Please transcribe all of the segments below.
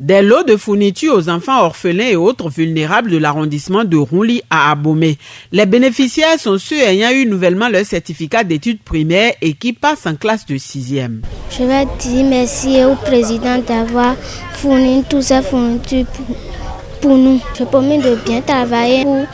Des lots de fournitures aux enfants orphelins et autres vulnérables de l'arrondissement de Ronly à Abomey. Les bénéficiaires sont ceux ayant eu nouvellement leur certificat d'études primaires et qui passent en classe de 6e. Je vais dire merci au président d'avoir fourni toutes ces fournitures pour nous. Je promets de bien travailler pour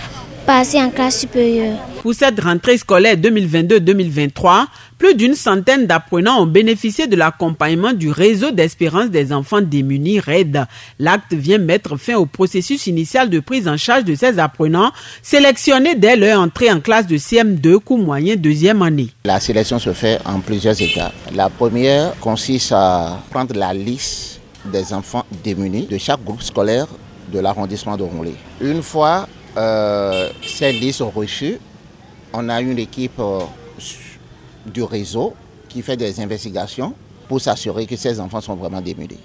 passer en classe supérieure. Pour cette rentrée scolaire 2022-2023, plus d'une centaine d'apprenants ont bénéficié de l'accompagnement du réseau d'espérance des enfants démunis RAID. L'acte vient mettre fin au processus initial de prise en charge de ces apprenants sélectionnés dès leur entrée en classe de CM2, cours moyen 2e année. La sélection se fait en plusieurs étapes. La première consiste à prendre la liste des enfants démunis de chaque groupe scolaire de l'arrondissement de Ronly. Une fois ces listes sont reçues, on a une équipe du réseau qui fait des investigations pour s'assurer que ces enfants sont vraiment démunis.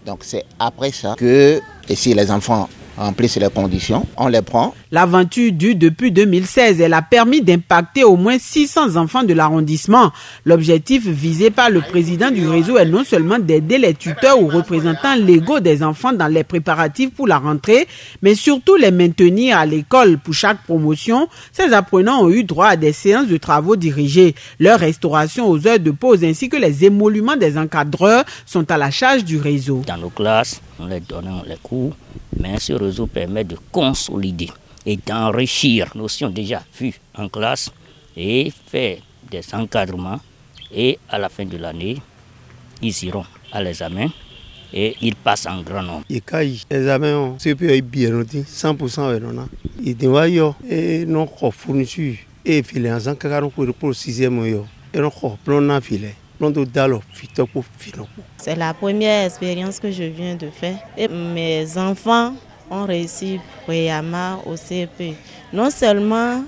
Donc c'est après ça que, et si les enfants remplissent les conditions, on les prend. L'aventure dure depuis 2016, elle a permis d'impacter au moins 600 enfants de l'arrondissement. L'objectif visé par le président du réseau est non seulement d'aider les tuteurs ou représentants légaux des enfants dans les préparatifs pour la rentrée, mais surtout les maintenir à l'école. Pour chaque promotion, ces apprenants ont eu droit à des séances de travaux dirigés. Leur restauration aux heures de pause ainsi que les émoluments des encadreurs sont à la charge du réseau. Dans nos classes, nous leur donnons les cours, mais ce réseau permet de consolider et d'enrichir les notions déjà vues en classe et faire des encadrements. Et à la fin de l'année, ils iront à l'examen et ils passent en grand nombre. Et quand l'examen est bien noté, 100% il doit et non fourniture et filer en 140 pour le 6e et non plan filet. C'est la première expérience que je viens de faire et mes enfants ont réussi brillamment au CP. Non seulement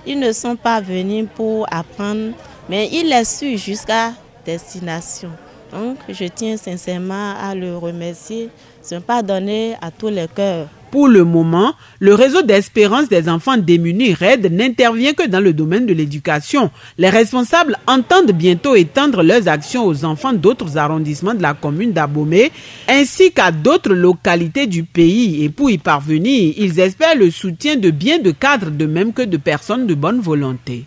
ils ne sont pas venus pour apprendre, mais ils les suivent jusqu'à destination. Donc je tiens sincèrement à le remercier. Ce n'est pas donné à tous les cœurs. Pour le moment, le réseau d'espérance des enfants démunis RAID n'intervient que dans le domaine de l'éducation. Les responsables entendent bientôt étendre leurs actions aux enfants d'autres arrondissements de la commune d'Abomey ainsi qu'à d'autres localités du pays. Et pour y parvenir, ils espèrent le soutien de bien de cadres de même que de personnes de bonne volonté.